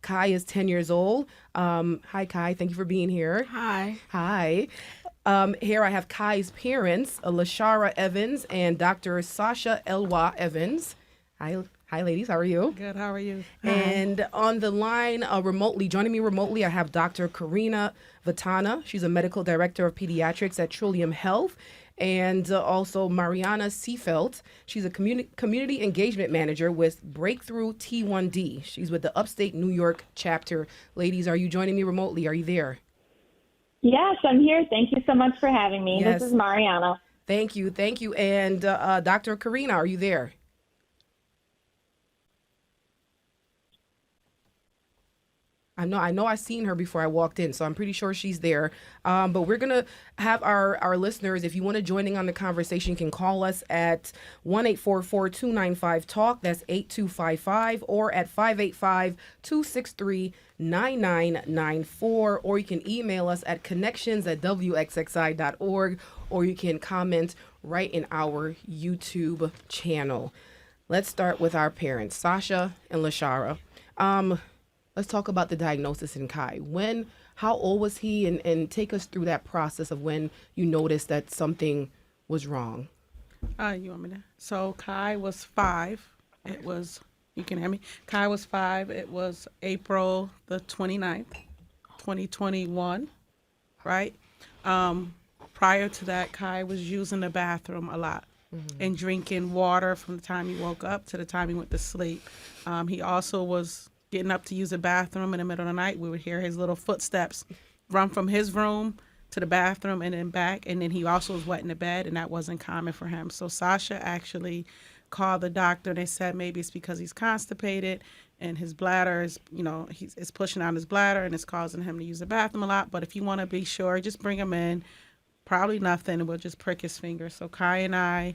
Kai is 10 years old. Hi, Kai. Thank you for being here. Hi. Hi. Here I have Kai's parents, Lashara Evans and Dr. Sasha Elwa Evans. Hi, ladies. How are you? Good. How are you? And on the line joining me remotely, I have Dr. Karina Vatana. She's a medical director of pediatrics at Trillium Health. And also Mariana Seafelt. She's a community engagement manager with Breakthrough T1D. She's with the Upstate New York chapter. Ladies, are you joining me remotely? Are you there? Yes, I'm here. Thank you so much for having me. Yes. This is Mariana. Thank you. And Dr. Karina, are you there? I know I seen her before I walked in, so I'm pretty sure she's there. But we're going to have our listeners, if you want to join in on the conversation, you can call us at 1-844-295-TALK. That's 8255, or at 585-263-9994. Or you can email us at connections@wxxi.org, or you can comment right in our YouTube channel. Let's start with our parents, Sasha and Lashara. Let's talk about the diagnosis in Kai. How old was he, and take us through that process of when you noticed that something was wrong. You want me to? So Kai was 5. You can hear me? Kai was 5. It was April the 29th, 2021, right? Prior to that, Kai was using the bathroom a lot and drinking water from the time he woke up to the time he went to sleep. He also was getting up to use the bathroom in the middle of the night. We would hear his little footsteps run from his room to the bathroom and then back. And then he also was wet in the bed, and that wasn't common for him. So Sasha actually called the doctor, and they said maybe it's because he's constipated and his bladder is, it's pushing out his bladder and it's causing him to use the bathroom a lot. But if you want to be sure, just bring him in. Probably nothing, and we'll just prick his finger. So Kai and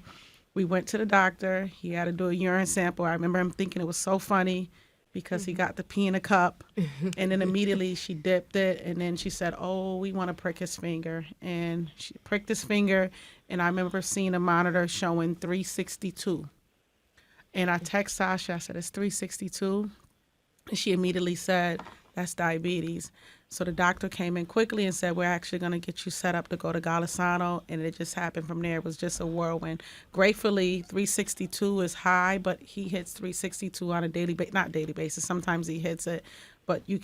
we went to the doctor. He had to do a urine sample. I remember him thinking it was so funny because he got the pee in a cup, and then immediately she dipped it, and then she said, oh, we want to prick his finger. And she pricked his finger, and I remember seeing a monitor showing 362. And I text Sasha, I said, it's 362. And she immediately said, that's diabetes. So the doctor came in quickly and said, we're actually going to get you set up to go to Golisano. And it just happened from there. It was just a whirlwind. Gratefully, 362 is high, but he hits 362 on a not daily basis. Sometimes he hits it, but he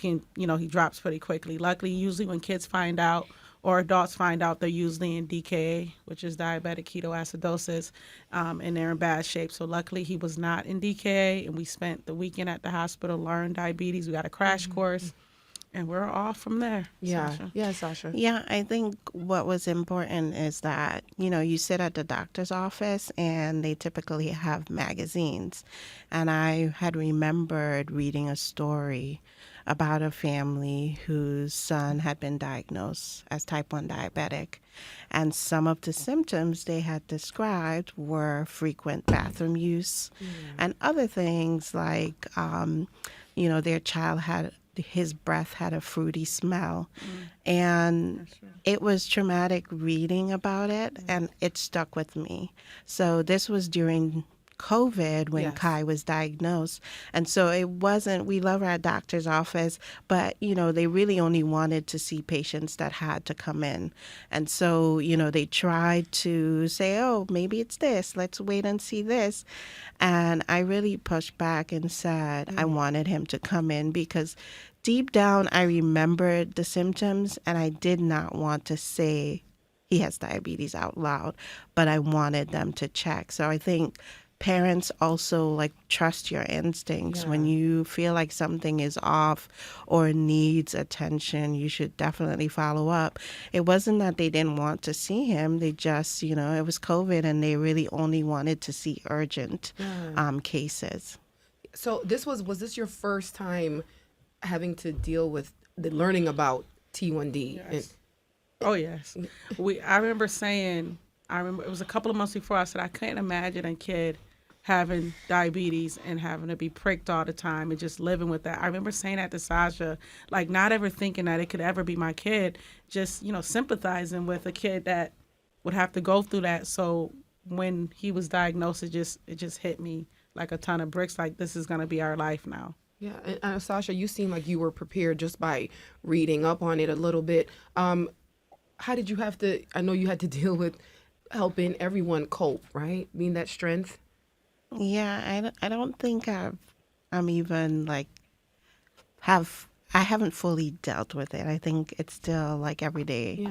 drops pretty quickly. Luckily, usually when kids find out or adults find out, they're usually in DKA, which is diabetic ketoacidosis, and they're in bad shape. So luckily, he was not in DKA, and we spent the weekend at the hospital, learned diabetes. We got a crash course. And we're off from there. Yeah. Sasha. Yeah, Sasha. Yeah, I think what was important is that, you sit at the doctor's office and they typically have magazines. And I had remembered reading a story about a family whose son had been diagnosed as type 1 diabetic. And some of the symptoms they had described were frequent bathroom use and other things like, their child his breath had a fruity smell. And it was traumatic reading about it, and it stuck with me. So this was during COVID when Kai was diagnosed. And so it wasn't, we love our doctor's office, but, they really only wanted to see patients that had to come in. And so, they tried to say, oh, maybe it's this, let's wait and see this. And I really pushed back and said I wanted him to come in because deep down I remembered the symptoms and I did not want to say he has diabetes out loud, but I wanted them to check. So I think parents also trust your instincts. When you feel like something is off or needs attention, you should definitely follow up. It wasn't that they didn't want to see him. They just, it was COVID and they really only wanted to see urgent cases. So was this your first time having to deal with learning about T1D? Yes. Oh, yes. I remember it was a couple of months before I said I couldn't imagine a kid having diabetes and having to be pricked all the time and just living with that. I remember saying that to Sasha, not ever thinking that it could ever be my kid, just, sympathizing with a kid that would have to go through that. So when he was diagnosed, it just hit me like a ton of bricks, like this is going to be our life now. Yeah, and Sasha, you seem like you were prepared just by reading up on it a little bit. How did you have to? I know you had to deal with helping everyone cope, right? Being that strength. Yeah, I don't think I'm even like I haven't fully dealt with it. I think it's still like every day Yeah.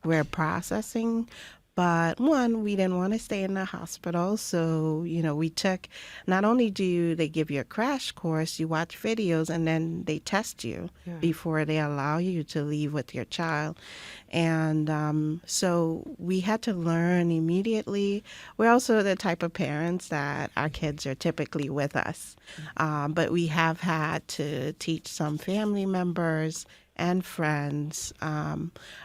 we're processing. But one, we didn't want to stay in the hospital. So, we took, not only do they give you a crash course, you watch videos and then they test you Yeah. before they allow you to leave with your child. And so we had to learn immediately. We're also the type of parents that our kids are typically with us. But we have had to teach some family members and friends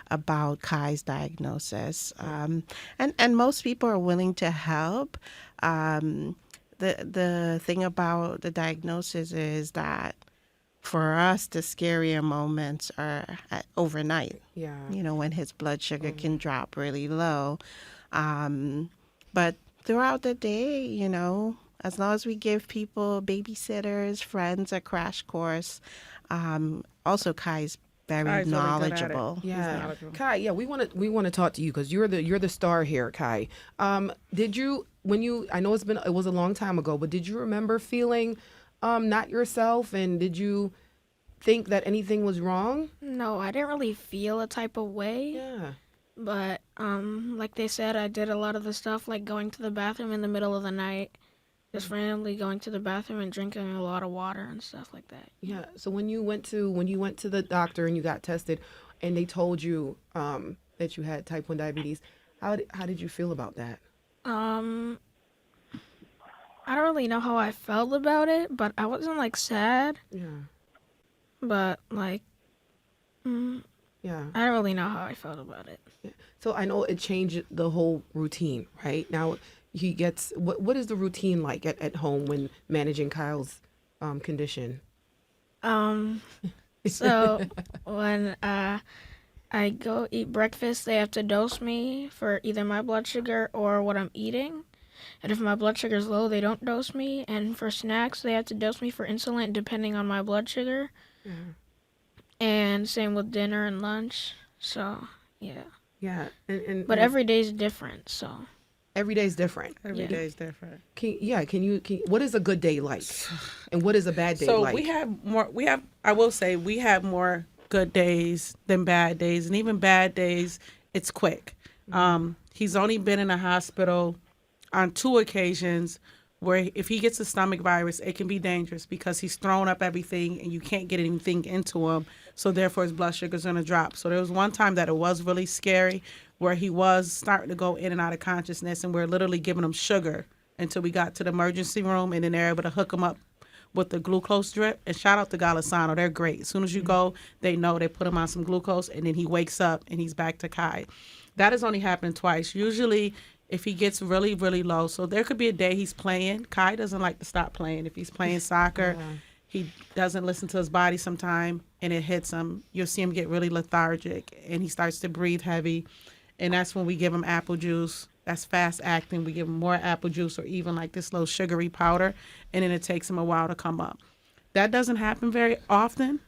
about Kai's diagnosis. And most people are willing to help. The thing about the diagnosis is that for us, the scarier moments are overnight, Yeah. when his blood sugar can drop really low. But throughout the day, as long as we give people, babysitters, friends, a crash course, also Kai's very Kai's really good at it. knowledgeable. Yeah, knowledgeable. Kai. Yeah, we want to talk to you because you're the star here, Kai. Did you I know it was a long time ago, but did you remember feeling not yourself, and did you think that anything was wrong? No, I didn't really feel a type of way, Yeah. but like they said, I did a lot of the stuff like going to the bathroom in the middle of the night, just randomly going to the bathroom and drinking a lot of water and stuff like that. Yeah. So when you went to the doctor and you got tested, and they told you that you had type 1 diabetes, how did you feel about that? I don't really know how I felt about it, but I wasn't like sad, Yeah. but like Yeah. I don't really know how I felt about it. So I know it changed the whole routine, right? Now he gets what is the routine like at home when managing Kyle's condition? So when I go eat breakfast, they have to dose me for either my blood sugar or what I'm eating. And if my blood sugar is low, they don't dose me. And for snacks, they have to dose me for insulin depending on my blood sugar. And same with dinner and lunch. So, yeah. Yeah. But every day's different, so. every day's different. Every Yeah. day is different. Can you what is a good day like? And what is a bad day So like? I will say we have more good days than bad days, and even bad days, it's quick. He's only been in the hospital on 2 occasions where if he gets a stomach virus, it can be dangerous because he's thrown up everything and you can't get anything into him. So therefore his blood sugar's going to drop. So there was one time that it was really scary where he was starting to go in and out of consciousness, and we're literally giving him sugar until we got to the emergency room, and then they're able to hook him up with the glucose drip. And shout out to Golisano, they're great. As soon as you go, they know, they put him on some glucose, and then he wakes up and he's back to Kai. That has only happened twice. Usually if he gets really, really low, so there could be a day he's playing. Kai doesn't like to stop playing. If he's playing soccer, he doesn't listen to his body sometime, and it hits him. You'll see him get really lethargic, and he starts to breathe heavy. And that's when we give him apple juice. That's fast acting. We give him more apple juice or even like this little sugary powder, and then it takes him a while to come up. That doesn't happen very often.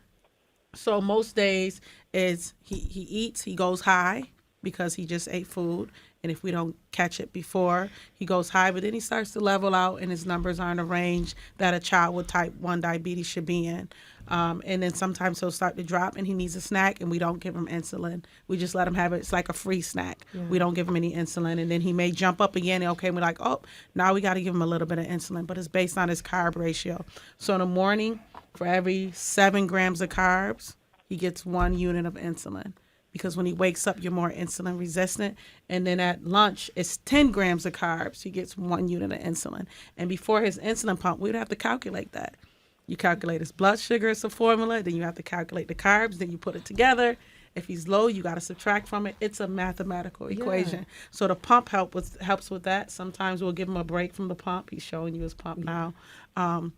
So most days is he eats, he goes high because he just ate food. And if we don't catch it before, he goes high, but then he starts to level out and his numbers are in a range that a child with type 1 diabetes should be in. And then sometimes he'll start to drop and he needs a snack, and we don't give him insulin. We just let him have it. It's like a free snack. We don't give him any insulin. And then he may jump up again. Okay, we're like, oh, now we got to give him a little bit of insulin, but it's based on his carb ratio. So in the morning, for every 7 grams of carbs, he gets 1 unit of insulin. Because when he wakes up, you're more insulin resistant. And then at lunch, it's 10 grams of carbs. He gets 1 unit of insulin. And before his insulin pump, we'd have to calculate that. You calculate his blood sugar, it's a formula. Then you have to calculate the carbs. Then you put it together. If he's low, you got to subtract from it. It's a mathematical equation. So the pump helps with that. Sometimes we'll give him a break from the pump. He's showing you his pump now. And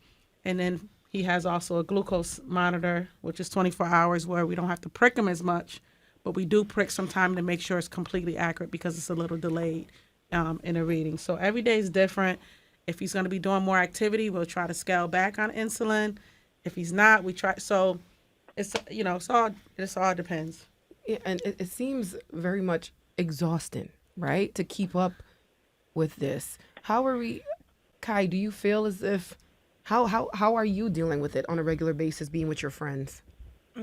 then he has also a glucose monitor, which is 24 hours where we don't have to prick him as much. But we do prick sometime to make sure it's completely accurate because it's a little delayed in the reading. So every day is different. If he's going to be doing more activity, we'll try to scale back on insulin. If he's not, we try. So it's, it's all depends. Yeah, and it seems very much exhausting, right? To keep up with this. How are we, Kai, do you feel as if, how are you dealing with it on a regular basis, being with your friends?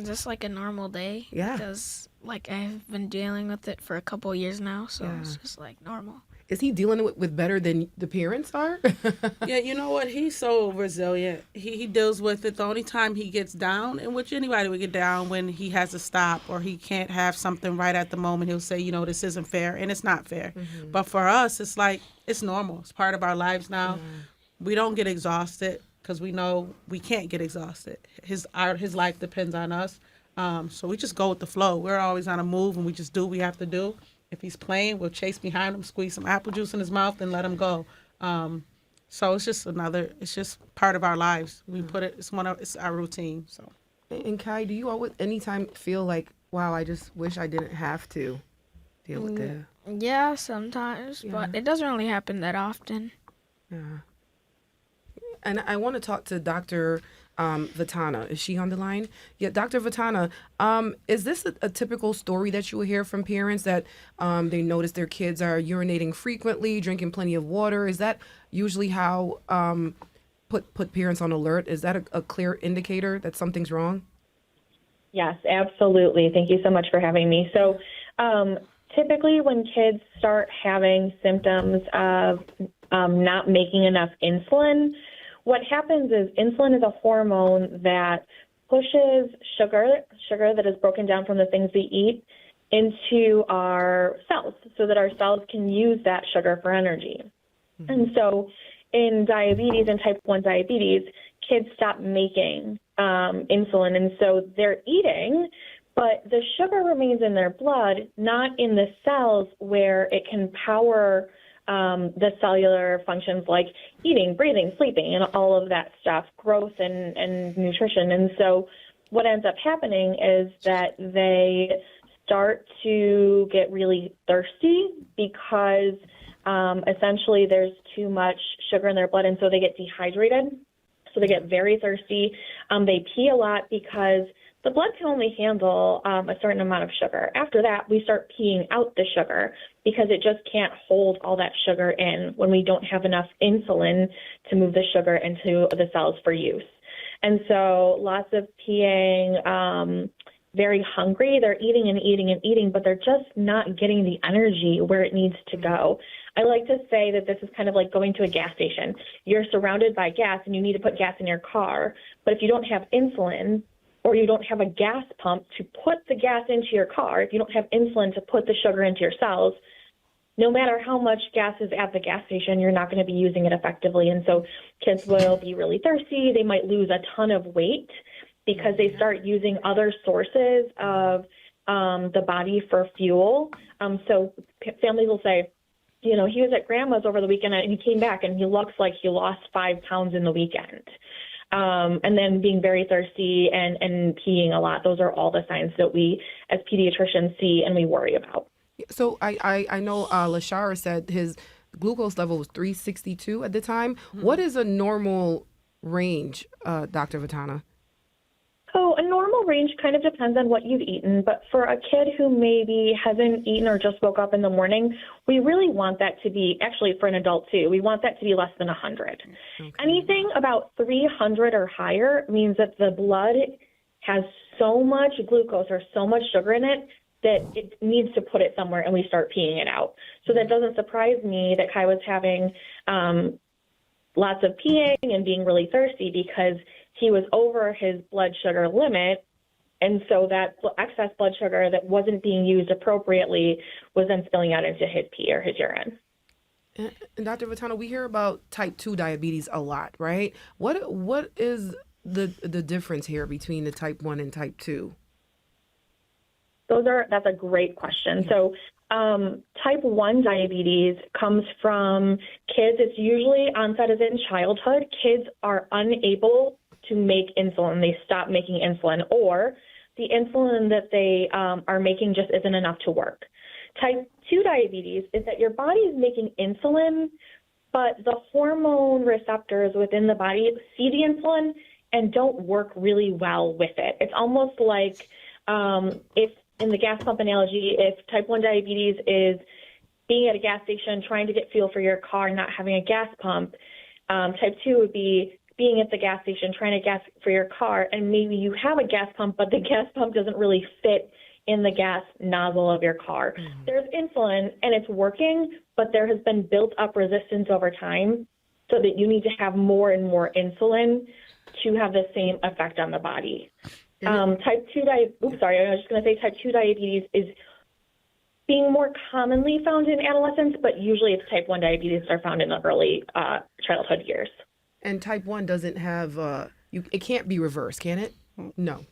Just like a normal day. Yeah. Because like I've been dealing with it for a couple years now, so it's just like normal. Is he dealing with better than the parents are? Yeah, you know what? He's so resilient. He deals with it. The only time he gets down, in which anybody would get down when he has to stop or he can't have something right at the moment, he'll say, this isn't fair, and it's not fair. But for us, it's like, it's normal. It's part of our lives now. We don't get exhausted because we know we can't get exhausted. His life depends on us. So we just go with the flow. We're always on a move, and we just do what we have to do. If he's playing, we'll chase behind him, squeeze some apple juice in his mouth, and let him go. So it's just part of our lives. We put it, it's our routine. So. And Kai, do you always, anytime feel like, wow, I just wish I didn't have to deal with this? Yeah, sometimes, but it doesn't really happen that often. Yeah. And I want to talk to Dr. Vitana. Is she on the line? Yeah, Dr. Vitana, is this a typical story that you will hear from parents that they notice their kids are urinating frequently, drinking plenty of water? Is that usually how put parents on alert? Is that a clear indicator that something's wrong? Yes, absolutely. Thank you so much for having me. So typically when kids start having symptoms of not making enough insulin, what happens is insulin is a hormone that pushes sugar that is broken down from the things we eat into our cells so that our cells can use that sugar for energy. And so in diabetes and type 1 diabetes, kids stop making insulin, and so they're eating, but the sugar remains in their blood, not in the cells where it can power the cellular functions like eating, breathing, sleeping, and all of that stuff, growth and nutrition. And so what ends up happening is that they start to get really thirsty because essentially there's too much sugar in their blood, and so they get dehydrated. So they get very thirsty. They pee a lot because the blood can only handle a certain amount of sugar. After that, we start peeing out the sugar because it just can't hold all that sugar in when we don't have enough insulin to move the sugar into the cells for use. And so lots of peeing, very hungry. They're eating and eating and eating, but they're just not getting the energy where it needs to go. I like to say that this is kind of like going to a gas station. You're surrounded by gas and you need to put gas in your car, but if you don't have insulin, or you don't have a gas pump to put the gas into your car, if you don't have insulin to put the sugar into your cells, no matter how much gas is at the gas station, you're not going to be using it effectively. And so kids will be really thirsty. They might lose a ton of weight because they start using other sources of the body for fuel. So families will say, he was at grandma's over the weekend and he came back and he looks like he lost 5 pounds in the weekend. And then being very thirsty and peeing a lot. Those are all the signs that we as pediatricians see and we worry about. So I know Lashara said his glucose level was 362 at the time. Mm-hmm. What is a normal range, Dr. Vitana? So a normal range kind of depends on what you've eaten, but for a kid who maybe hasn't eaten or just woke up in the morning, we really want that to be, actually for an adult too, we want that to be less than 100. Okay. Anything about 300 or higher means that the blood has so much glucose or so much sugar in it that it needs to put it somewhere and we start peeing it out. So that doesn't surprise me that Kai was having lots of peeing and being really thirsty because he was over his blood sugar limit, and so that excess blood sugar that wasn't being used appropriately was then spilling out into his pee or his urine. And Dr. Vitana, we hear about type 2 diabetes a lot, right? What is the difference here between the type 1 and type 2? That's a great question. So type 1 diabetes comes from kids. It's usually onset as in childhood. Kids are unable to make insulin. They stop making insulin, or the insulin that they are making just isn't enough to work. Type 2 diabetes is that your body is making insulin, but the hormone receptors within the body see the insulin and don't work really well with it. It's almost like if, in the gas pump analogy, if type 1 diabetes is being at a gas station trying to get fuel for your car, not having a gas pump, type 2 would be being at the gas station trying to gas for your car, and maybe you have a gas pump, but the gas pump doesn't really fit in the gas nozzle of your car. There's insulin, and it's working, but there has been built up resistance over time, so that you need to have more and more insulin to have the same effect on the body. Type 2 type 2 diabetes is being more commonly found in adolescents, but usually it's type 1 diabetes that are found in the early childhood years. And type 1 doesn't have, it can't be reversed, can it? No.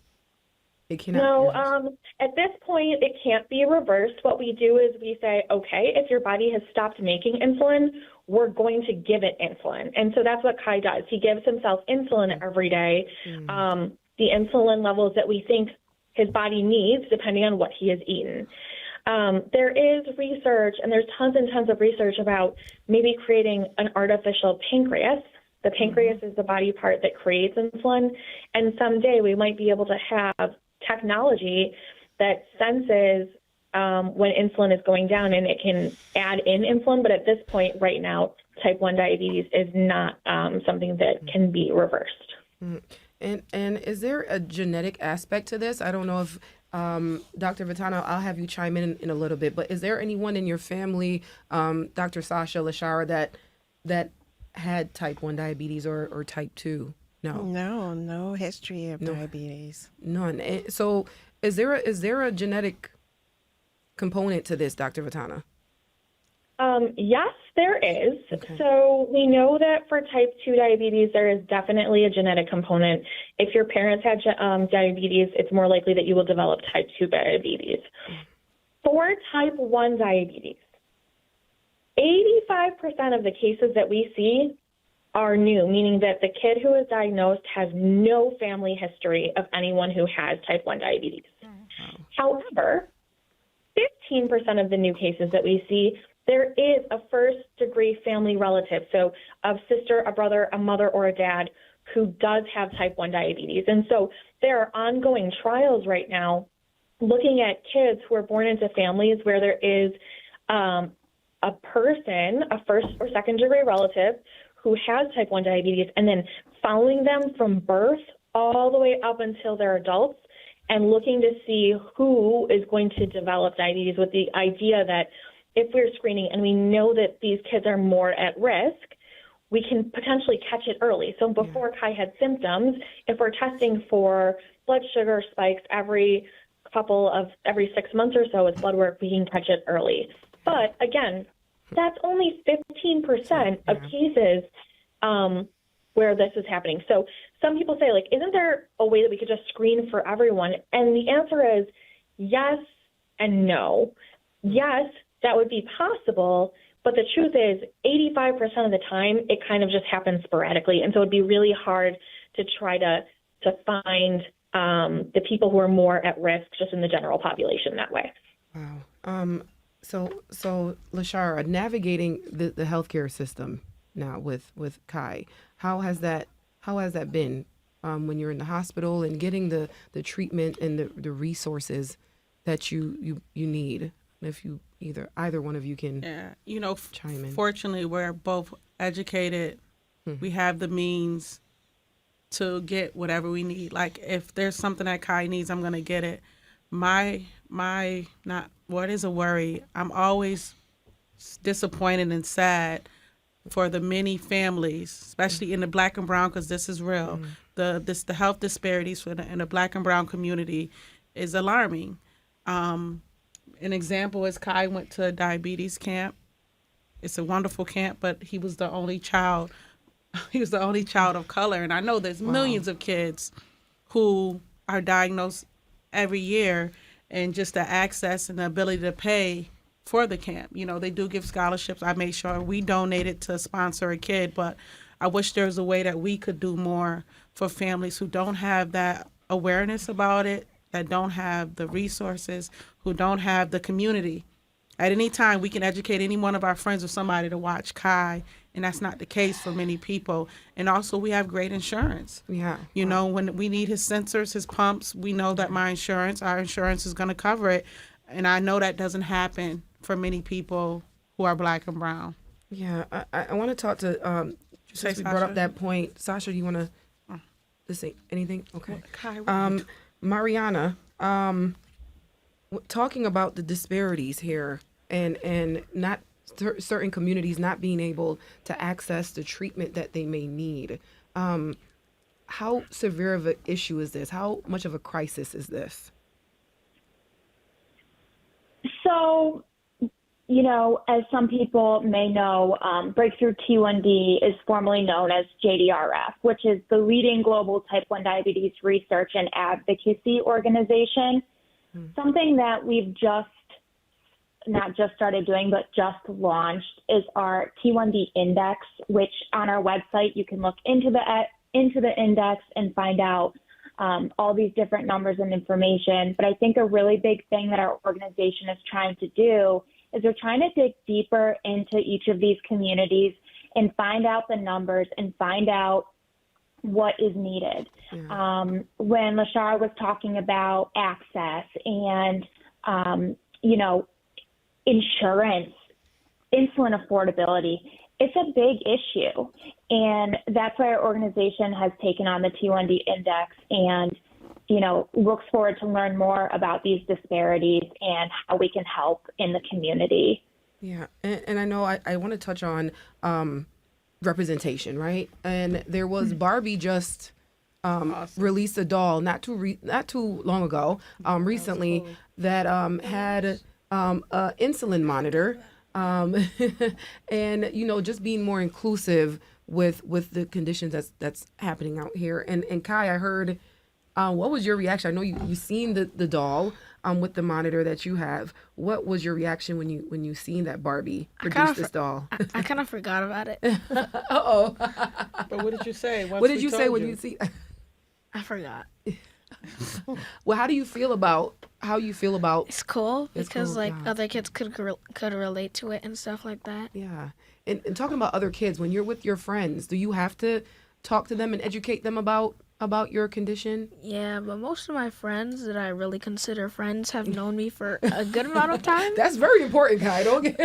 It cannot No, be reversed. at this point, it can't be reversed. What we do is we say, okay, if your body has stopped making insulin, we're going to give it insulin. And so that's what Kai does. He gives himself insulin every day, the insulin levels that we think his body needs, depending on what he has eaten. There is research, and there's tons and tons of research about maybe creating an artificial pancreas. The pancreas is the body part that creates insulin, and someday we might be able to have technology that senses when insulin is going down, and it can add in insulin. But at this point, right now, type 1 diabetes is not something that can be reversed. And is there a genetic aspect to this? I don't know if Dr. Vitana, I'll have you chime in a little bit, but is there anyone in your family, Dr. Sasha Lashara, that had type 1 diabetes or type 2? No. No history of diabetes. None. So is there a genetic component to this, Dr. Vitana? Yes, there is. Okay. So we know that for type 2 diabetes, there is definitely a genetic component. If your parents had diabetes, it's more likely that you will develop type 2 diabetes. For type 1 diabetes, 85% of the cases that we see are new, meaning that the kid who is diagnosed has no family history of anyone who has type 1 diabetes. However, 15% of the new cases that we see, there is a first-degree family relative, so a sister, a brother, a mother, or a dad who does have type 1 diabetes. And so there are ongoing trials right now looking at kids who are born into families where there is a person, a first or second-degree relative, who has type 1 diabetes, and then following them from birth all the way up until they're adults and looking to see who is going to develop diabetes, with the idea that if we're screening and we know that these kids are more at risk, we can potentially catch it early. So before Kai had symptoms, if we're testing for blood sugar spikes every 6 months or so with blood work, we can catch it early. But again, that's only 15% of cases where this is happening. So some people say, like, isn't there a way that we could just screen for everyone? And the answer is yes and no. Yes, that would be possible, but the truth is 85% of the time it kind of just happens sporadically. And so it'd be really hard to try to find the people who are more at risk just in the general population that way. Wow. So Lashara, navigating the healthcare system now with Kai, how has that been when you're in the hospital and getting the treatment and the resources that you need? If you either one of you can chime in. Fortunately, we're both educated. We have the means to get whatever we need. Like, if there's something that Kai needs, I'm gonna get it. What is a worry? I'm always disappointed and sad for the many families, especially in the Black and Brown, because this is real. The health disparities in the Black and Brown community is alarming. An example is Kai went to a diabetes camp. It's a wonderful camp, but he was the only child. He was the only child of color, and I know there's millions of kids who are diagnosed every year, and just the access and the ability to pay for the camp. They do give scholarships. I made sure we donated to sponsor a kid, but I wish there was a way that we could do more for families who don't have that awareness about it, that don't have the resources, who don't have the community. at any time we can educate any one of our friends or somebody to watch Kai, and that's not the case for many people. And also, we have great insurance. Yeah. You know, when we need his sensors, his pumps, we know that our insurance is going to cover it. And I know that doesn't happen for many people who are Black and brown. Yeah. I want to talk to, since we brought Sasha? up that point. Sasha, do you want to say anything? Okay. Kai, what Mariana, talking about the disparities here and not certain communities not being able to access the treatment that they may need. How severe of an issue is this? How much of a crisis is this? So, you know, as some people may know, Breakthrough T1D is formerly known as JDRF, which is the leading global type 1 diabetes research and advocacy organization. Something that we've not just started doing, but just launched is our T1D index, which on our website you can look into the index and find out all these different numbers and information. But I think a really big thing that our organization is trying to do is we're trying to dig deeper into each of these communities and find out the numbers and find out what is needed. Yeah. When Lashara was talking about access and, you know, insurance, insulin affordability, it's a big issue. And that's why our organization has taken on the T1D index and, you know, looks forward to learn more about these disparities and how we can help in the community. Yeah. And I know I want to touch on representation, right? And there was Barbie just released a doll not too long ago, recently, that had a insulin monitor, and you know, just being more inclusive with the conditions that's happening out here. And Kai, I heard, what was your reaction? I know you seen the doll with the monitor that you have. What was your reaction when you seen that Barbie produce this doll? I kind of forgot about it. Uh-oh. But what did you say? What did you say when you see? I forgot. Well, how you feel about It's cool It's because cool, like yeah. other kids could relate to it and stuff like that. yeah, and talking about other kids, when you're with your friends, do you have to talk to them and educate them about your condition? Yeah, but most of my friends that I really consider friends have known me for a good amount of time. That's very important, Kai. Don't get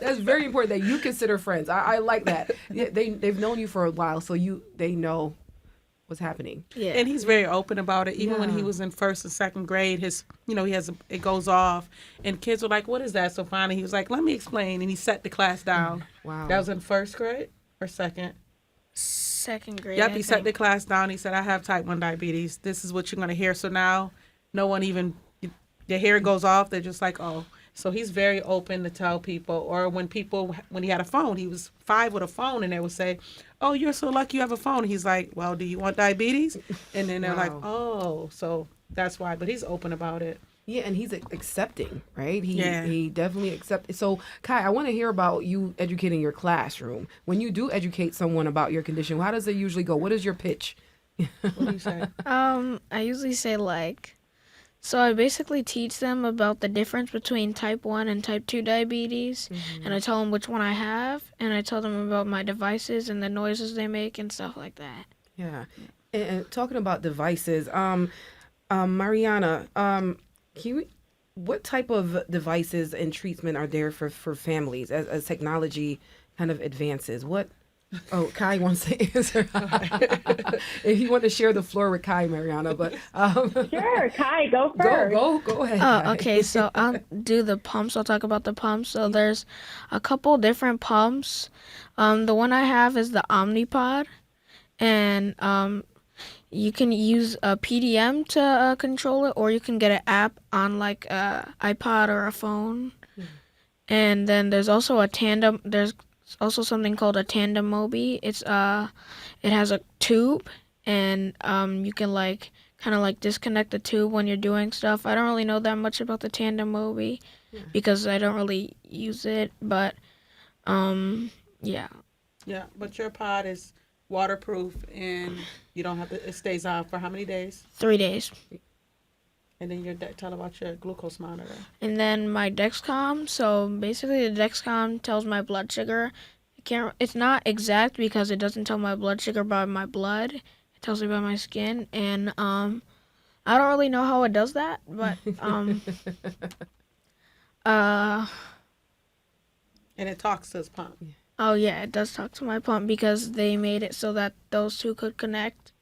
that's very important that you consider friends. I like that. Yeah, they've known you for a while, so they know what's happening. Yeah. And he's very open about it. Even when Yeah. he was in first and second grade, it goes off, and kids were like, "What is that?" So finally, he was like, "Let me explain," and he set the class down. Wow. That was in first grade or second. Second grade. Yep, I he set the think. class down. He said, "I have type 1 diabetes. This is what you're gonna hear." So now, no one even their hair goes off. They're just like, "Oh." So he's very open to tell people. Or when he had a phone, he was 5 with a phone, and they would say, "Oh, you're so lucky you have a phone." He's like, "Well, do you want diabetes?" And then they're like, Wow. "Oh." So that's why. But he's open about it. Yeah, and he's accepting, right? Yeah. He definitely accepted. So, Kai, I want to hear about you educating your classroom. When you do educate someone about your condition, how does it usually go? What is your pitch? What do you say? I usually say so I basically teach them about the difference between type 1 and type 2 diabetes, and I tell them which one I have, and I tell them about my devices and the noises they make and stuff like that. Yeah. And talking about devices, Mariana, what type of devices and treatment are there for families as technology kind of advances? Oh, Kai wants to answer. If you want to share the floor with Kai, Mariana, but Sure, Kai, go first. go ahead. Kai. Oh, okay. So I'll do the pumps. I'll talk about the pumps. So there's a couple different pumps. The one I have is the Omnipod, and you can use a PDM to control it, or you can get an app on like a iPod or a phone. And then there's also a Tandem. There's also something called a Tandem Mobi. It has a tube, and you can kind of disconnect the tube when you're doing stuff. I don't really know that much about the Tandem Mobi because I don't really use it, but yeah. Yeah, but your pod is waterproof, and you don't have to. It stays on for how many days? 3 days. And then tell about your glucose monitor. And then my Dexcom. So basically, the Dexcom tells my blood sugar. It's not exact because it doesn't tell my blood sugar by my blood. It tells me by my skin, and I don't really know how it does that, but And it talks to his pump. oh yeah, it does talk to my pump because they made it so that those two could connect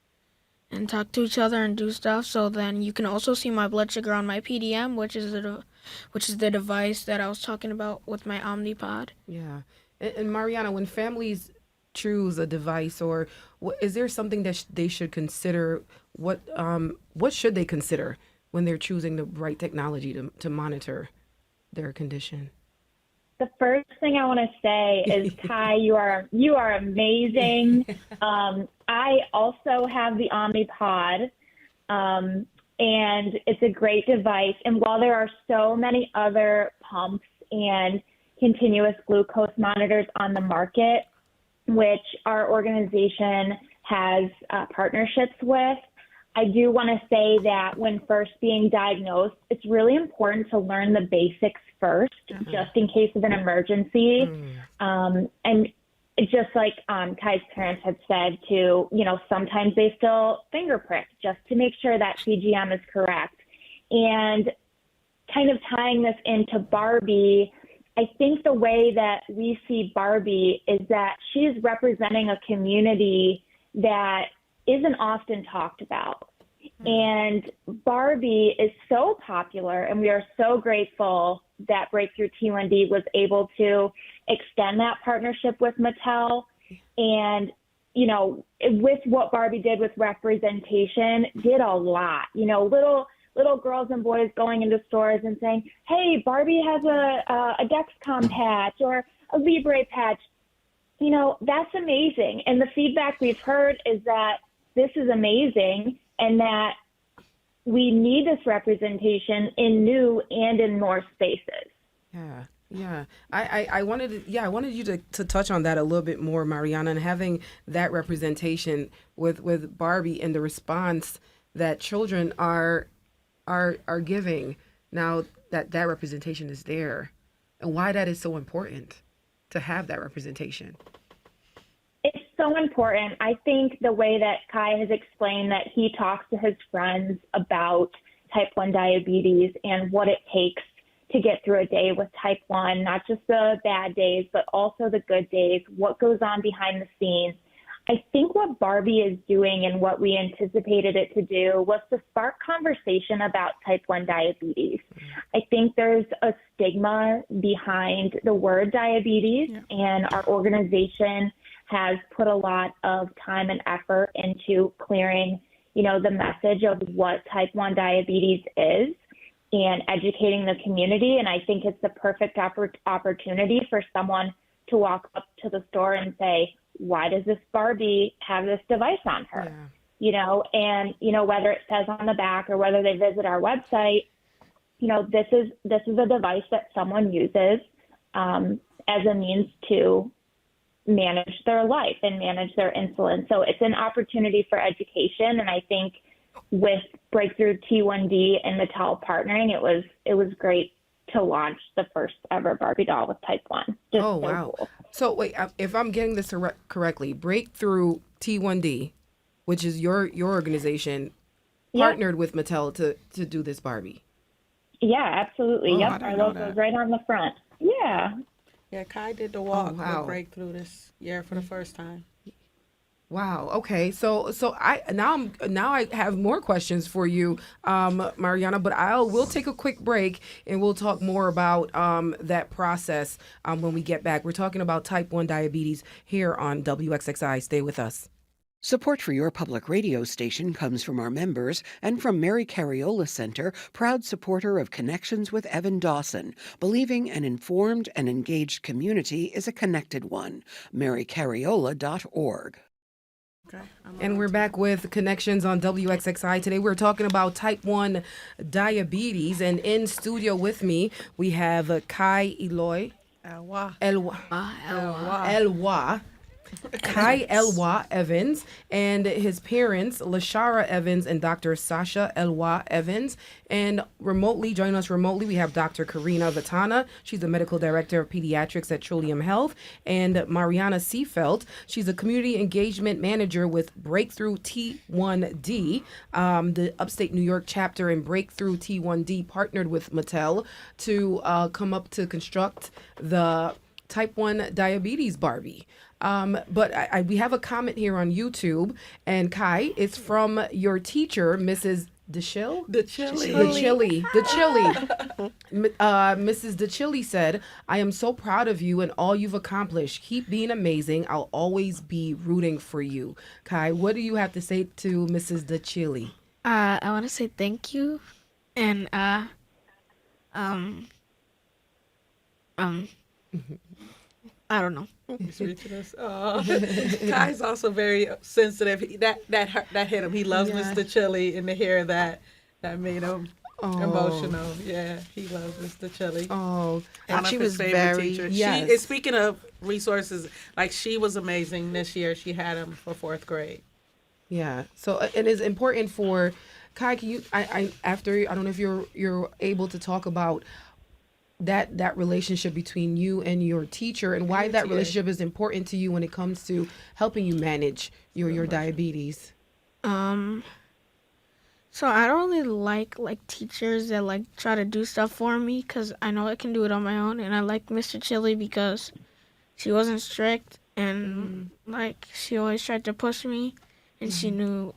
and talk to each other and do stuff. So then you can also see my blood sugar on my PDM, which is the device that I was talking about with my Omnipod. Yeah. And Mariana, when families choose a device, or is there something that they should consider? What should they consider when they're choosing the right technology to monitor their condition? The first thing I want to say is, Kai, you are amazing. I also have the Omnipod, and it's a great device. And while there are so many other pumps and continuous glucose monitors on the market, which our organization has partnerships with, I do want to say that when first being diagnosed, it's really important to learn the basics first, just in case of an emergency. And just like Kai's parents had said too, sometimes they still finger prick just to make sure that CGM is correct. And kind of tying this into Barbie, I think the way that we see Barbie is that she is representing a community that isn't often talked about. And Barbie is so popular, and we are so grateful that Breakthrough T1D was able to extend that partnership with Mattel. And, with what Barbie did with representation, did a lot. Little girls and boys going into stores and saying, hey, Barbie has a Dexcom patch or a Libre patch. That's amazing. And the feedback we've heard is that this is amazing and that we need this representation in new and in more spaces. Yeah. I wanted you to touch on that a little bit more, Mariana, and having that representation with Barbie and the response that children are giving now that representation is there, and why that is so important to have that representation. It's so important. I think the way that Kai has explained that he talks to his friends about type 1 diabetes and what it takes to get through a day with type 1, not just the bad days, but also the good days, what goes on behind the scenes. I think what Barbie is doing and what we anticipated it to do was to spark conversation about type 1 diabetes. I think there's a stigma behind the word diabetes, and our organization has put a lot of time and effort into clearing, the message of what type 1 diabetes is and educating the community. And I think it's the perfect opportunity for someone to walk up to the store and say, why does this Barbie have this device on her? And, whether it says on the back or whether they visit our website, this is a device that someone uses as a means to manage their life and manage their insulin. So it's an opportunity for education. And I think with Breakthrough T1D and Mattel partnering, it was great to launch the first ever Barbie doll with type 1. Wow. Cool. So wait, if I'm getting this correctly, Breakthrough T1D, which is your organization, partnered with Mattel to do this Barbie. Yeah, absolutely. Yep, our logo is right on the front. Yeah. Yeah, Kai did the walk with Breakthrough this year for the first time. Wow. Okay. So I have more questions for you, Mariana. But we'll take a quick break and we'll talk more about that process when we get back. We're talking about type 1 diabetes here on WXXI. Stay with us. Support for your public radio station comes from our members and from Mary Cariola Center, proud supporter of Connections with Evan Dawson, believing an informed and engaged community is a connected one. MaryCariola.org. Okay, and we're back with Connections on WXXI. Today we're talking about type 1 diabetes, and in studio with me we have Kai Eloy. Elwa. Kai Elwa Evans, and his parents, Lashara Evans and Dr. Sasha Elwa Evans. And joining us remotely, we have Dr. Karina Vatana. She's the medical director of pediatrics at Trillium Health. And Mariana Seafelt. She's a community engagement manager with Breakthrough T1D. The upstate New York chapter in Breakthrough T1D partnered with Mattel to come up to construct the type 1 diabetes Barbie. But we have a comment here on YouTube, and Kai, it's from your teacher, Mrs. DeChill? DeChilly. Mrs. DeChilly said, I am so proud of you and all you've accomplished. Keep being amazing. I'll always be rooting for you. Kai, what do you have to say to Mrs. DeChilly? I want to say thank you, and I don't know. Speechless. Kai's also very sensitive. That hit him. He loves Mr. Chili, and to hear that made him emotional. Yeah, he loves Mr. Chili. Oh, and she was very teacher. Yes. Speaking of resources, like she was amazing this year. She had him for 4th grade. Yeah. So it is important for Kai. Can you? I don't know if you're able to talk about that relationship between you and your teacher, and why that relationship is important to you when it comes to helping you manage your diabetes. So I don't really like teachers that try to do stuff for me, because I know I can do it on my own. And I like Mr. Chili because she wasn't strict, and she always tried to push me, and she knew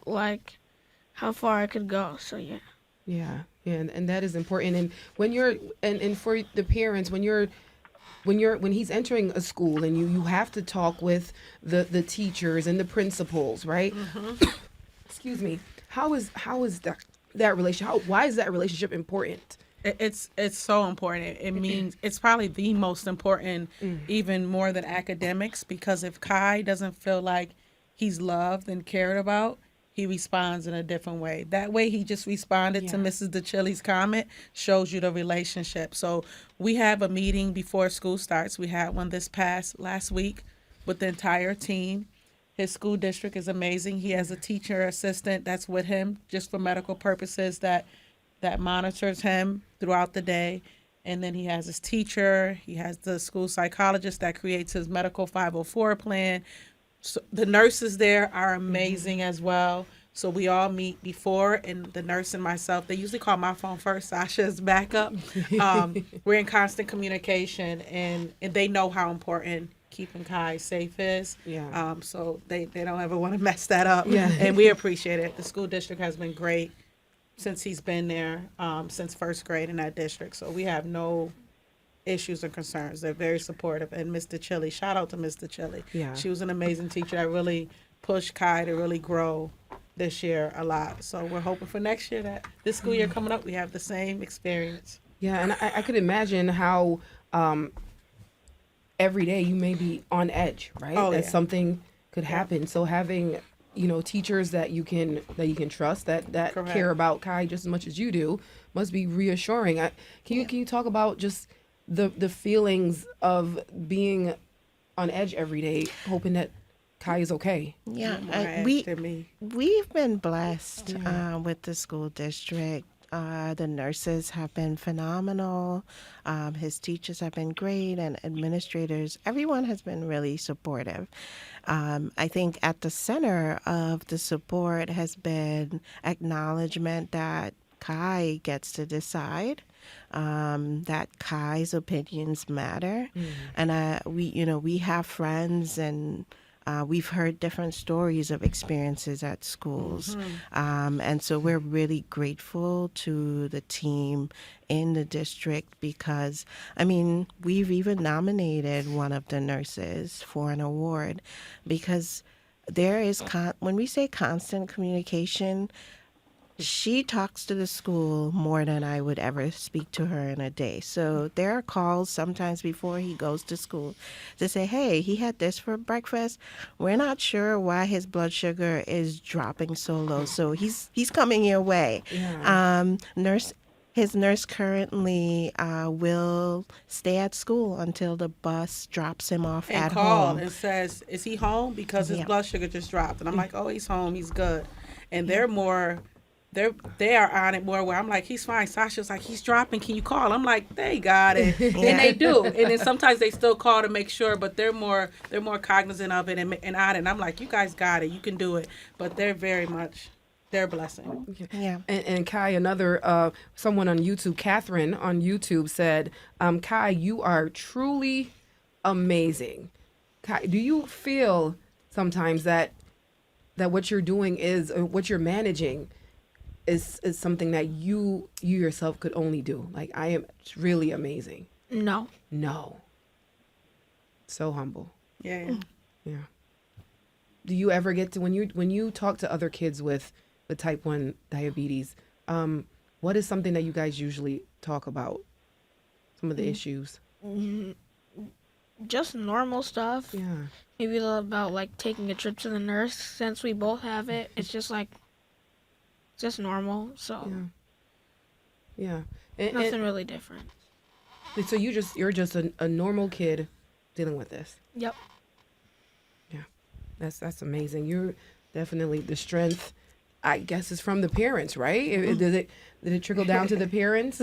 how far I could go. So yeah. Yeah, and that is important. And when you're and for the parents, when he's entering a school, and you have to talk with the teachers and the principals, right? Excuse me. How is that relationship? Why is that relationship important? It's so important. It means it's probably the most important, even more than academics, because if Kai doesn't feel like he's loved and cared about, he responds in a different way. That way he just responded to Mrs. DeChilly's comment shows you the relationship. So we have a meeting before school starts. We had one last week with the entire team. His school district is amazing. He has a teacher assistant that's with him just for medical purposes that monitors him throughout the day. And then he has his teacher. He has the school psychologist that creates his medical 504 plan. So the nurses there are amazing as well. So we all meet before, and the nurse and myself, they usually call my phone first. Sasha's backup. We're in constant communication, and they know how important keeping Kai safe is. Yeah. So they don't ever want to mess that up. Yeah. And we appreciate it. The school district has been great since he's been there, since 1st grade in that district. So we have no issues or concerns. They're very supportive. And Mr. Chili, shout out to Mr. Chili. Yeah. She was an amazing teacher that really pushed Kai to really grow this year a lot. So we're hoping for next year that this school year coming up, we have the same experience. Yeah, and I could imagine how every day you may be on edge, right? Oh, that yeah. something could happen. So having teachers that you can trust that Correct. care about Kai just as much as you do must be reassuring. Can you talk about just the feelings of being on edge every day, hoping that Kai is okay? Yeah, we've been blessed with the school district. The nurses have been phenomenal. His teachers have been great, and administrators. Everyone has been really supportive. I think at the center of the support has been acknowledgement that Kai gets to decide, that Kai's opinions matter, and we have friends, and we've heard different stories of experiences at schools, and so we're really grateful to the team in the district because, we've even nominated one of the nurses for an award because there is, when we say constant communication, she talks to the school more than I would ever speak to her in a day. So there are calls sometimes before he goes to school to say, hey, he had this for breakfast. We're not sure why his blood sugar is dropping so low. So he's coming your way. Yeah. His nurse currently will stay at school until the bus drops him off And at call home. and says, "Is he home?" Because his Yeah. blood sugar just dropped, and I'm like, "Oh, he's home. He's good." And they are on it more. Where I'm like, "He's fine." Sasha's like, "He's dropping. Can you call?" I'm like, "They got it," and they do. And then sometimes they still call to make sure, but they're more cognizant of it and on it. And I'm like, "You guys got it. You can do it." But they're very much their blessing. Yeah. And Kai, another someone on YouTube, Catherine on YouTube said, Kai, you are truly amazing. Kai, do you feel sometimes that what you're doing is, or what you're managing is something that you yourself could only do? Like, I am really amazing. No. No. So humble. Yeah. Yeah. Do you ever get to, when you talk to other kids with type 1 diabetes, what is something that you guys usually talk about? Some of the issues. Just normal stuff. Yeah. Maybe about like taking a trip to the nurse. Since we both have it, it's just like just normal. So Yeah. nothing really different. So you're just a normal kid dealing with this. Yep. Yeah. That's amazing. You're definitely, the strength, I guess, is from the parents, right? Did it trickle down to the parents?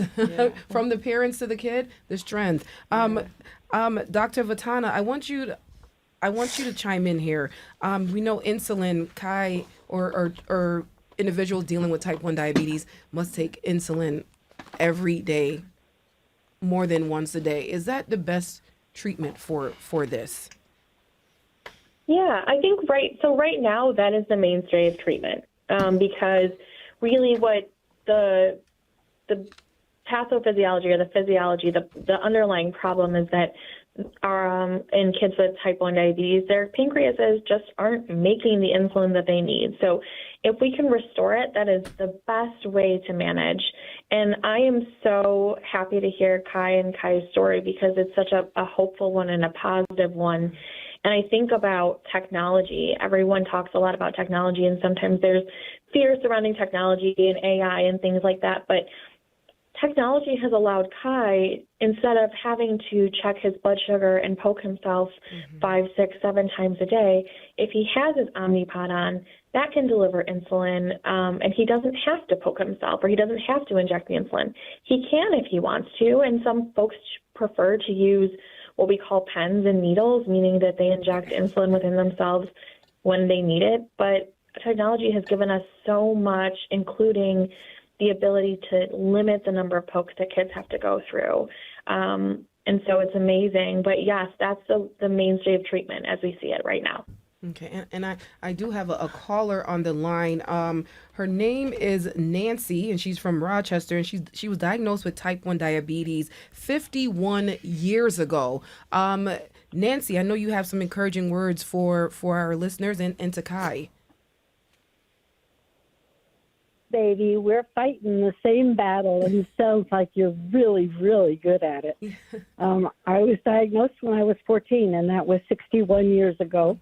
From the parents to the kid? The strength. Dr. Vatana, I want you to chime in here. We know insulin, Kai, or individuals dealing with type 1 diabetes must take insulin every day, more than once a day. Is that the best treatment for this? Yeah, I think right now that is the mainstay of treatment, because really what the pathophysiology or the physiology, the underlying problem is that in kids with type 1 diabetes, their pancreases just aren't making the insulin that they need. So if we can restore it, that is the best way to manage. And I am so happy to hear Kai and Kai's story, because it's such a hopeful one and a positive one. And I think about technology. Everyone talks a lot about technology, and sometimes there's fear surrounding technology and AI and things like that. But technology has allowed Kai, instead of having to check his blood sugar and poke himself 5, 6, 7 times a day, if he has his Omnipod on, that can deliver insulin, and he doesn't have to poke himself, or he doesn't have to inject the insulin. He can if he wants to, and some folks prefer to use what we call pens and needles, meaning that they inject insulin within themselves when they need it. But technology has given us so much, including the ability to limit the number of pokes that kids have to go through. And so it's amazing. But yes, that's the mainstay of treatment as we see it right now. Okay, and I do have a caller on the line. Her name is Nancy, and she's from Rochester, and she was diagnosed with type 1 diabetes 51 years ago. Nancy, I know you have some encouraging words for our listeners and to Kai. Baby, we're fighting the same battle, and it sounds like you're really, really good at it. I was diagnosed when I was 14, and that was 61 years ago.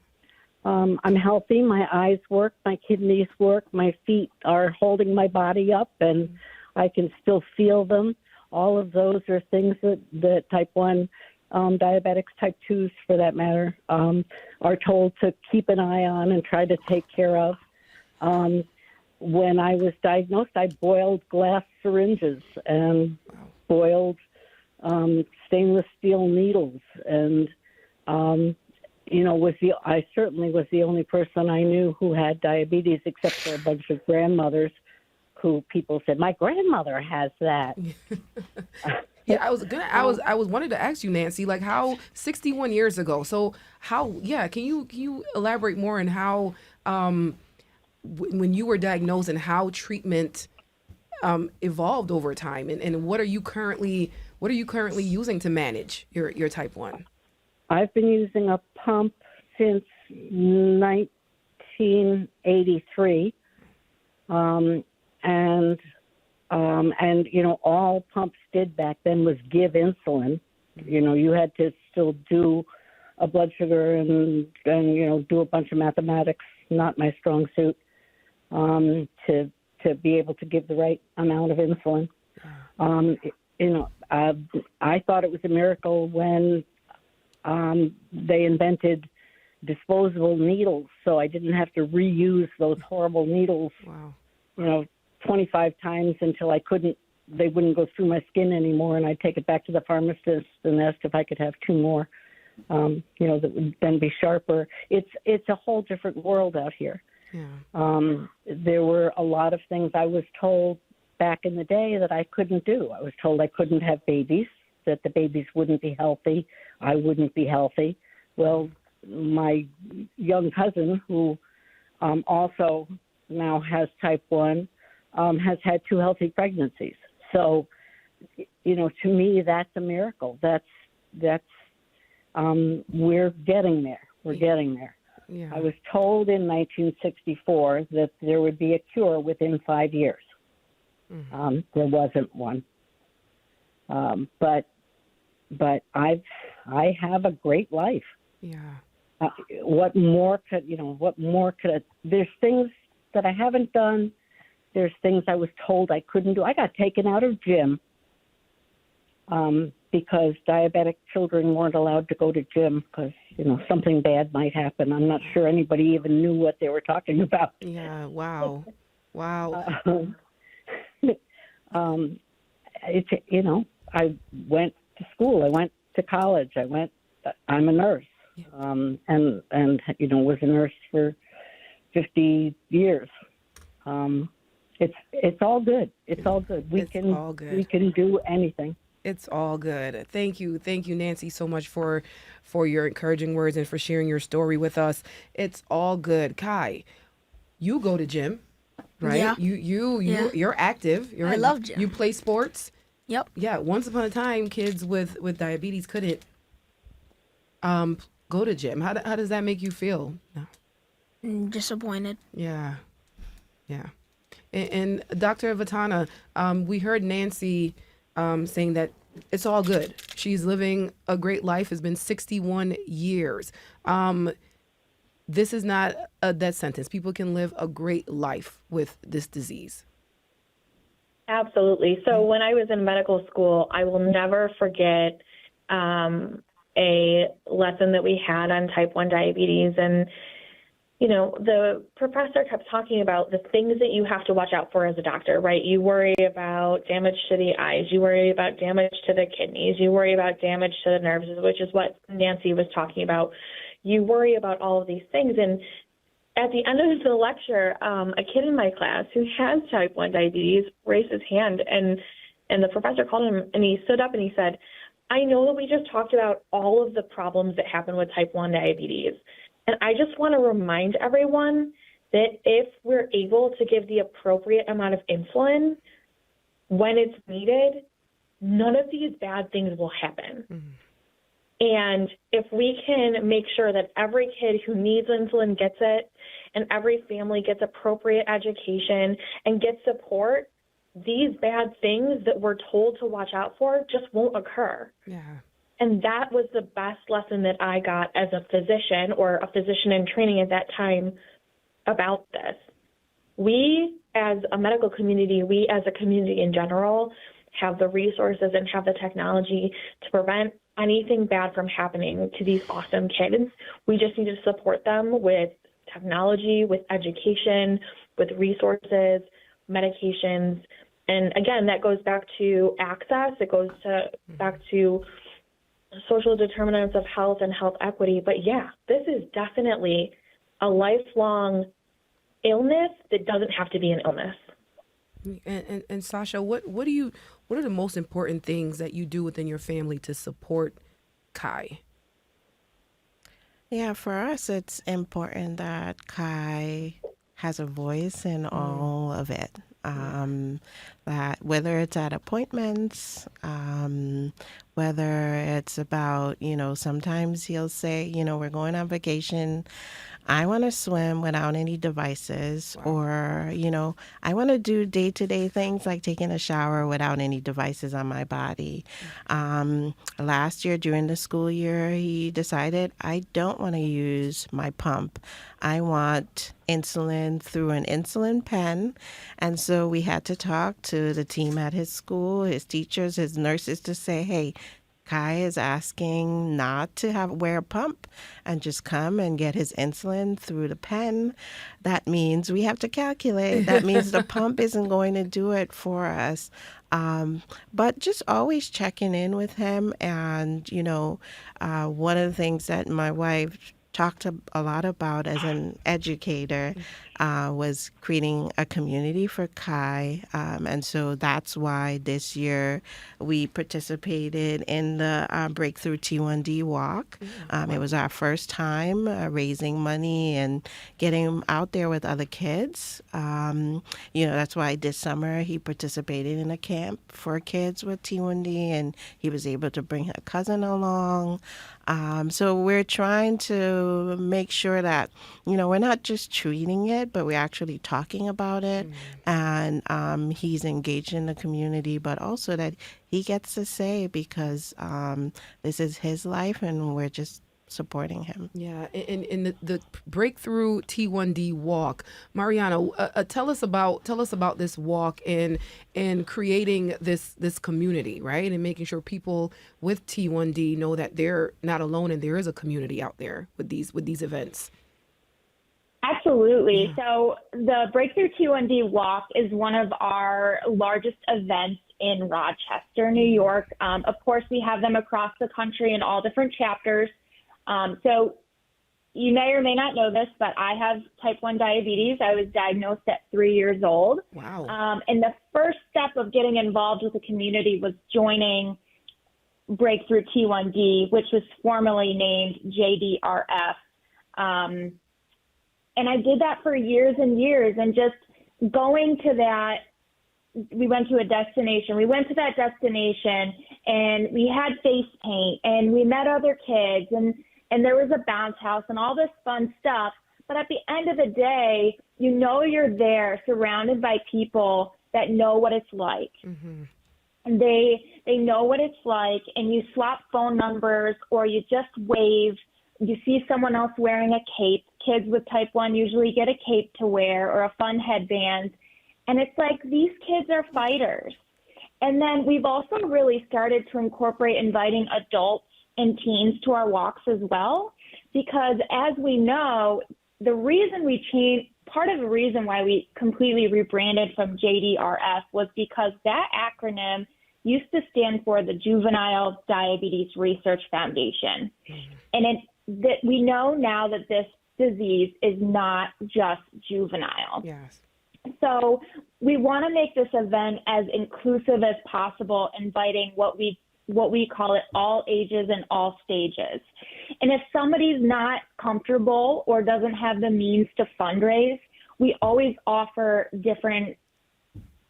I'm healthy. My eyes work. My kidneys work. My feet are holding my body up, and I can still feel them. All of those are things that type 1 diabetics, type 2s for that matter, are told to keep an eye on and try to take care of. When I was diagnosed, I boiled glass syringes and boiled stainless steel needles, and I certainly was the only person I knew who had diabetes, except for a bunch of grandmothers who people said, my grandmother has that. Yeah, I was wanted to ask you, Nancy, like, how 61 years ago. So can you elaborate more on how when you were diagnosed and how treatment evolved over time, and what are you currently using to manage your type 1? I've been using a pump since 1983, and all pumps did back then was give insulin. You had to still do a blood sugar and do a bunch of mathematics, not my strong suit, to be able to give the right amount of insulin. I thought it was a miracle when they invented disposable needles, so I didn't have to reuse those horrible needles, Wow. 25 times until they wouldn't go through my skin anymore, and I'd take it back to the pharmacist and ask if I could have 2 more, that would then be sharper. It's a whole different world out here. Yeah. There were a lot of things I was told back in the day that I couldn't do. I was told I couldn't have babies, that the babies wouldn't be healthy, I wouldn't be healthy. Well, my young cousin, who also now has type 1, has had 2 healthy pregnancies. So, to me, that's a miracle. That's we're getting there. We're getting there. Yeah. I was told in 1964 that there would be a cure within 5 years. There wasn't one. But I have a great life. Yeah. What more could there's things that I haven't done. There's things I was told I couldn't do. I got taken out of gym because diabetic children weren't allowed to go to gym because, something bad might happen. I'm not sure anybody even knew what they were talking about. Yeah. Wow. Wow. I went to school. I went to college. I'm a nurse. And was a nurse for 50 years. It's all good. It's all good. We can do anything. It's all good. Thank you, Nancy, so much for your encouraging words and for sharing your story with us. It's all good. Kai, you go to gym, right? Yeah. You're active. I love gym. You play sports. Yep. Yeah. Once upon a time, kids with diabetes couldn't go to gym. How does that make you feel? No. Disappointed. Yeah. Yeah. And Dr. Vatana, we heard Nancy saying that it's all good. She's living a great life. It's been 61 years. This is not a death sentence. People can live a great life with this disease. Absolutely. So when I was in medical school, I will never forget a lesson that we had on type 1 diabetes. And, the professor kept talking about the things that you have to watch out for as a doctor, right? You worry about damage to the eyes. You worry about damage to the kidneys. You worry about damage to the nerves, which is what Nancy was talking about. You worry about all of these things. And at the end of the lecture, a kid in my class who has type 1 diabetes raised his hand, and the professor called him, and he stood up and he said, I know that we just talked about all of the problems that happen with type 1 diabetes. And I just want to remind everyone that if we're able to give the appropriate amount of insulin when it's needed, none of these bad things will happen. And if we can make sure that every kid who needs insulin gets it, and every family gets appropriate education and gets support, these bad things that we're told to watch out for just won't occur. Yeah. And that was the best lesson that I got as a physician, or a physician in training at that time, about this. We as a medical community, we as a community in general, have the resources and have the technology to prevent anything bad from happening to these awesome kids. We just need to support them with technology, with education, with resources, medications. And again, that goes back to access. It goes back to social determinants of health and health equity. But yeah, this is definitely a lifelong illness that doesn't have to be an illness. And Sasha, what are the most important things that you do within your family to support Kai? Yeah, for us, it's important that Kai has a voice in all of it. That whether it's at appointments, whether it's about, sometimes he'll say, we're going on vacation, I want to swim without any devices, or, I want to do day-to-day things like taking a shower without any devices on my body. Last year during the school year, he decided, I don't want to use my pump. I want insulin through an insulin pen. And so we had to talk to the team at his school, his teachers, his nurses, to say, hey, Kai is asking not to wear a pump and just come and get his insulin through the pen. That means we have to calculate. That means the pump isn't going to do it for us. But just always checking in with him. And, one of the things that my wife talked a lot about as an educator was creating a community for Kai. And so that's why this year we participated in the Breakthrough T1D Walk. It was our first time raising money and getting him out there with other kids. That's why this summer he participated in a camp for kids with T1D, and he was able to bring a cousin along. So we're trying to make sure that, we're not just treating it, but we're actually talking about it. And he's engaged in the community, but also that he gets to say, because this is his life and we're just supporting him. Yeah, in the Breakthrough T1D Walk, Mariana, tell us about this walk and creating this community, right? And making sure people with T1D know that they're not alone and there is a community out there with these events. Absolutely. So the Breakthrough T1D Walk is one of our largest events in Rochester, New York. Of course, we have them across the country in all different chapters. So you may or may not know this, but I have type 1 diabetes. I was diagnosed at 3 years old. Wow. And the first step of getting involved with the community was joining Breakthrough T1D, which was formerly named JDRF. And I did that for years and years, and just going to that, we went to a destination. We went to that destination and we had face paint and we met other kids and there was a bounce house and all this fun stuff. But at the end of the day, you're there surrounded by people that know what it's like. Mm-hmm. And they know what it's like, and you swap phone numbers or you just wave. You see someone else wearing a cape. Kids with type 1 usually get a cape to wear or a fun headband. And it's like, these kids are fighters. And then we've also really started to incorporate inviting adults and teens to our walks as well, because as we know, part of the reason why we completely rebranded from JDRF was because that acronym used to stand for the Juvenile Diabetes Research Foundation. And we know now that this disease is not just juvenile. Yes. So we want to make this event as inclusive as possible, inviting what we call it all ages and all stages. And if somebody's not comfortable or doesn't have the means to fundraise, we always offer different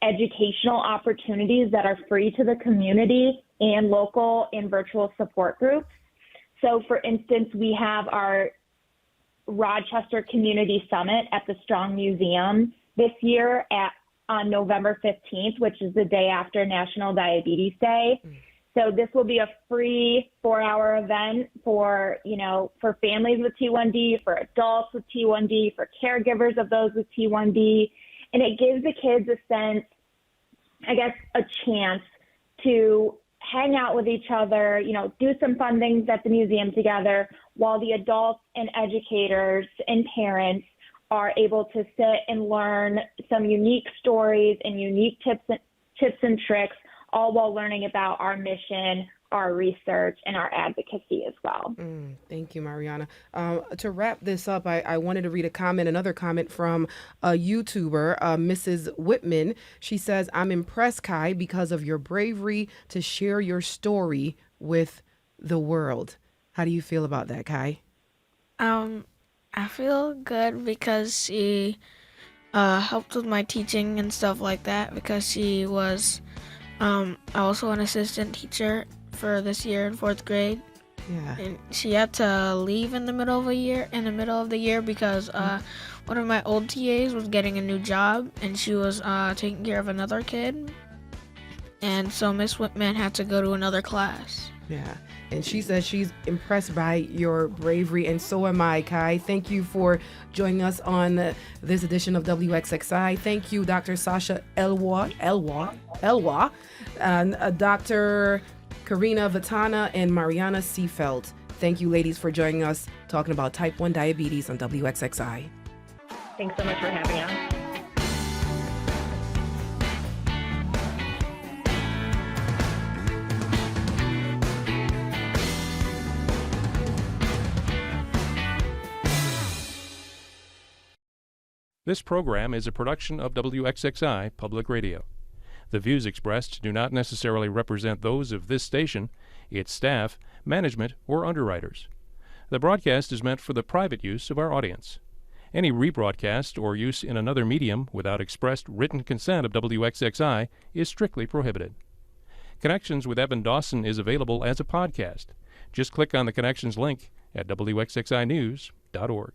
educational opportunities that are free to the community and local and virtual support groups. So for instance, we have our Rochester Community Summit at the Strong Museum this year on November 15th, which is the day after National Diabetes Day. So this will be a free 4-hour event for families with T1D, for adults with T1D, for caregivers of those with T1D. And it gives the kids a chance to hang out with each other, do some fun things at the museum together, while the adults and educators and parents are able to sit and learn some unique stories and unique tips and tricks, all while learning about our mission, our research, and our advocacy as well. Thank you, Mariana. To wrap this up, I wanted to read another comment from a YouTuber, Mrs. Whitman. She says, I'm impressed, Kai, because of your bravery to share your story with the world. How do you feel about that, Kai? I feel good because she helped with my teaching and stuff like that, because she was also an assistant teacher for this year in 4th grade. Yeah. And she had to leave in the middle of the year because one of my old TAs was getting a new job and she was taking care of another kid. And so Miss Whitman had to go to another class. Yeah. And she says she's impressed by your bravery, and so am I, Kai. Thank you for joining us on this edition of WXXI. Thank you, Dr. Sasha Elwa, and Dr. Karina Vitana and Mariana Seafeld. Thank you, ladies, for joining us talking about type 1 diabetes on WXXI. Thanks so much for having us. This program is a production of WXXI Public Radio. The views expressed do not necessarily represent those of this station, its staff, management, or underwriters. The broadcast is meant for the private use of our audience. Any rebroadcast or use in another medium without expressed written consent of WXXI is strictly prohibited. Connections with Evan Dawson is available as a podcast. Just click on the Connections link at WXXInews.org.